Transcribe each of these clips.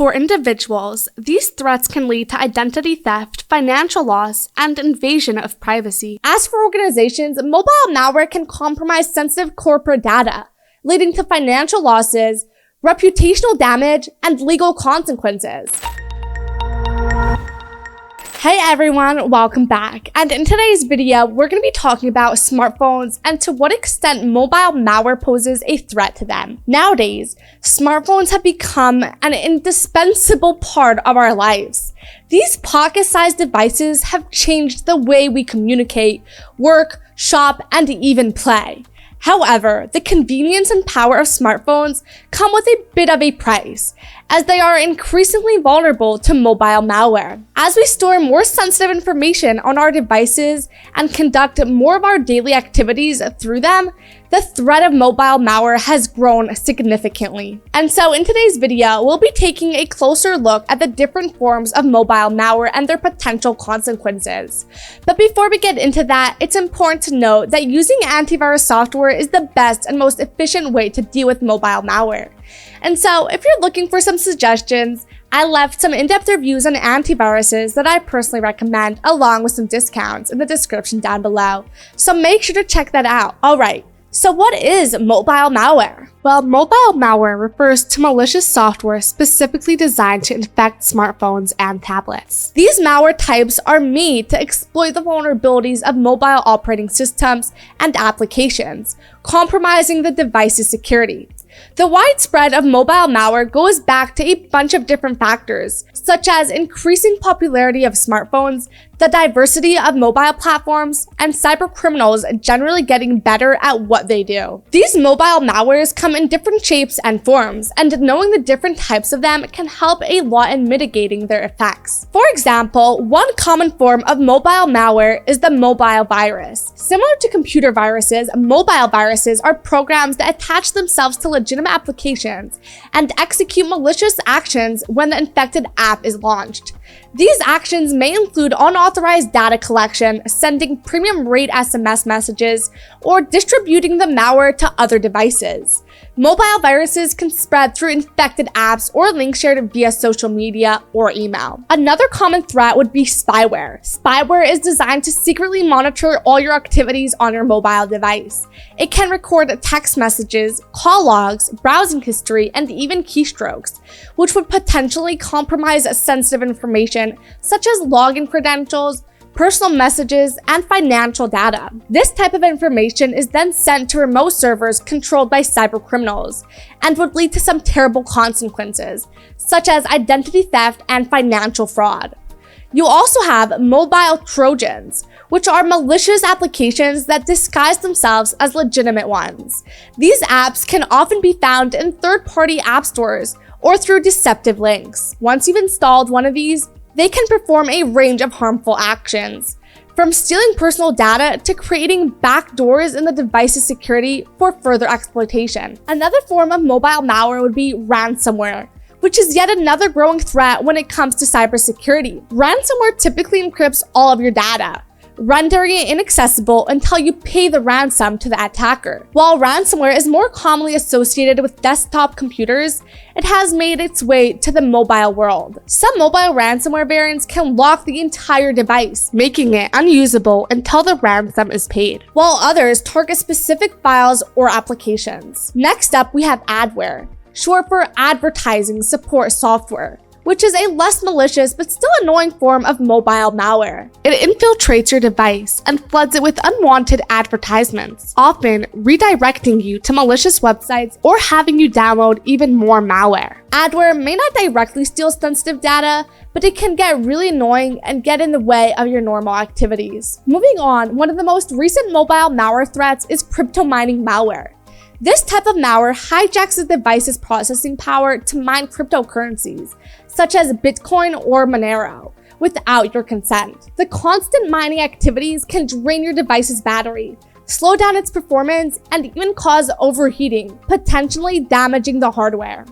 For individuals, these threats can lead to identity theft, financial loss, and invasion of privacy. As for organizations, mobile malware can compromise sensitive corporate data, leading to financial losses, reputational damage, and legal consequences. Hey everyone, welcome back. And in today's video, we're going to be talking about smartphones and to what extent mobile malware poses a threat to them. Nowadays, smartphones have become an indispensable part of our lives. These pocket-sized devices have changed the way we communicate, work, shop, and even play. However, the convenience and power of smartphones come with a bit of a price, as they are increasingly vulnerable to mobile malware. As we store more sensitive information on our devices and conduct more of our daily activities through them, the threat of mobile malware has grown significantly. And so in today's video, we'll be taking a closer look at the different forms of mobile malware and their potential consequences. But before we get into that, it's important to note that using antivirus software is the best and most efficient way to deal with mobile malware. And so if you're looking for some suggestions, I left some in-depth reviews on antiviruses that I personally recommend, along with some discounts in the description down below. So make sure to check that out. Alright, so what is mobile malware? Well, mobile malware refers to malicious software specifically designed to infect smartphones and tablets. These malware types are made to exploit the vulnerabilities of mobile operating systems and applications, compromising the device's security. The widespread of mobile malware goes back to a bunch of different factors, such as increasing popularity of smartphones, the diversity of mobile platforms, and cybercriminals generally getting better at what they do. These mobile malwares come in different shapes and forms, and knowing the different types of them can help a lot in mitigating their effects. For example, one common form of mobile malware is the mobile virus. Similar to computer viruses, mobile viruses are programs that attach themselves to legitimate applications and execute malicious actions when the infected app is launched. These actions may include unauthorized data collection, sending premium rate SMS messages, or distributing the malware to other devices. Mobile viruses can spread through infected apps or links shared via social media or email. Another common threat would be spyware. Spyware is designed to secretly monitor all your activities on your mobile device. It can record text messages, call logs, browsing history, and even keystrokes, which would potentially compromise sensitive information such as login credentials, personal messages, and financial data. This type of information is then sent to remote servers controlled by cybercriminals and would lead to some terrible consequences, such as identity theft and financial fraud. You also have mobile Trojans, which are malicious applications that disguise themselves as legitimate ones. These apps can often be found in third-party app stores or through deceptive links. Once you've installed one of these, they can perform a range of harmful actions, from stealing personal data to creating backdoors in the device's security for further exploitation. Another form of mobile malware would be ransomware, which is yet another growing threat when it comes to cybersecurity. Ransomware typically encrypts all of your data, rendering it inaccessible until you pay the ransom to the attacker. While ransomware is more commonly associated with desktop computers, it has made its way to the mobile world. Some mobile ransomware variants can lock the entire device, making it unusable until the ransom is paid, while others target specific files or applications. Next up, we have adware, short for advertising support software, which is a less malicious but still annoying form of mobile malware. It infiltrates your device and floods it with unwanted advertisements, often redirecting you to malicious websites or having you download even more malware. Adware may not directly steal sensitive data, but it can get really annoying and get in the way of your normal activities. Moving on, one of the most recent mobile malware threats is crypt mining malware. This type of malware hijacks the device's processing power to mine cryptocurrencies, such as Bitcoin or Monero, without your consent. The constant mining activities can drain your device's battery, slow down its performance, and even cause overheating, potentially damaging the hardware.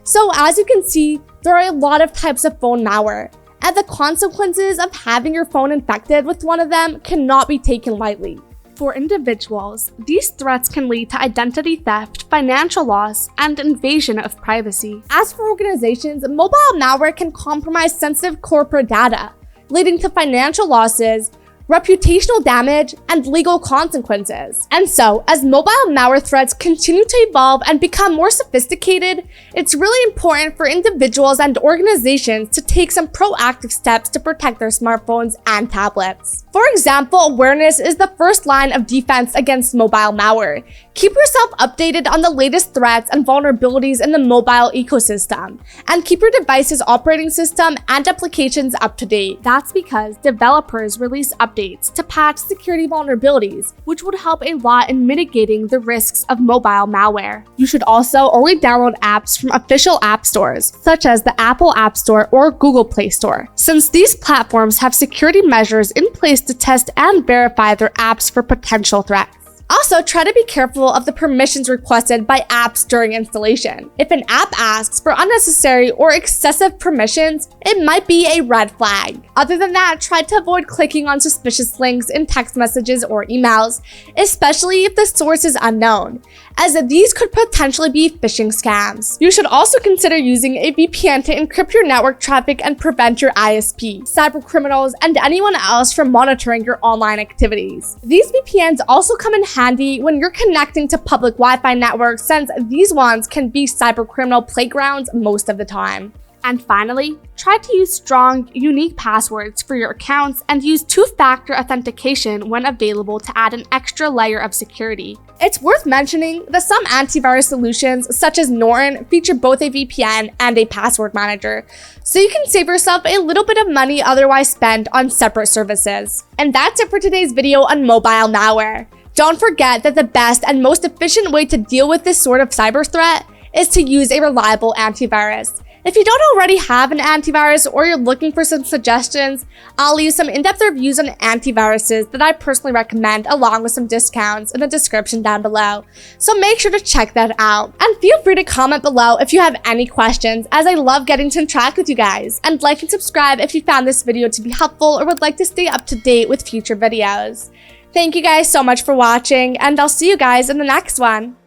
So as you can see, there are a lot of types of phone malware, and the consequences of having your phone infected with one of them cannot be taken lightly. For individuals, these threats can lead to identity theft, financial loss, and invasion of privacy. As for organizations, mobile malware can compromise sensitive corporate data, leading to financial losses, reputational damage, and legal consequences. And so, as mobile malware threats continue to evolve and become more sophisticated, it's really important for individuals and organizations to take some proactive steps to protect their smartphones and tablets. For example, awareness is the first line of defense against mobile malware. Keep yourself updated on the latest threats and vulnerabilities in the mobile ecosystem, and keep your device's operating system and applications up to date. That's because developers release updates to patch security vulnerabilities, which would help a lot in mitigating the risks of mobile malware. You should also only download apps from official app stores, such as the Apple App Store or Google Play Store, since these platforms have security measures in place to test and verify their apps for potential threats. Also, try to be careful of the permissions requested by apps during installation. If an app asks for unnecessary or excessive permissions, it might be a red flag. Other than that, try to avoid clicking on suspicious links in text messages or emails, especially if the source is unknown, as these could potentially be phishing scams. You should also consider using a VPN to encrypt your network traffic and prevent your ISP, cybercriminals, and anyone else from monitoring your online activities. These VPNs also come in handy when you're connecting to public Wi-Fi networks, since these ones can be cybercriminal playgrounds most of the time. And finally, try to use strong, unique passwords for your accounts and use two-factor authentication when available to add an extra layer of security. It's worth mentioning that some antivirus solutions, such as Norton, feature both a VPN and a password manager, so you can save yourself a little bit of money otherwise spent on separate services. And that's it for today's video on mobile malware. Don't forget that the best and most efficient way to deal with this sort of cyber threat is to use a reliable antivirus. If you don't already have an antivirus or you're looking for some suggestions, I'll leave some in-depth reviews on antiviruses that I personally recommend, along with some discounts in the description down below. So make sure to check that out. And feel free to comment below if you have any questions, as I love getting to interact with you guys. And like and subscribe if you found this video to be helpful or would like to stay up to date with future videos. Thank you guys so much for watching, and I'll see you guys in the next one.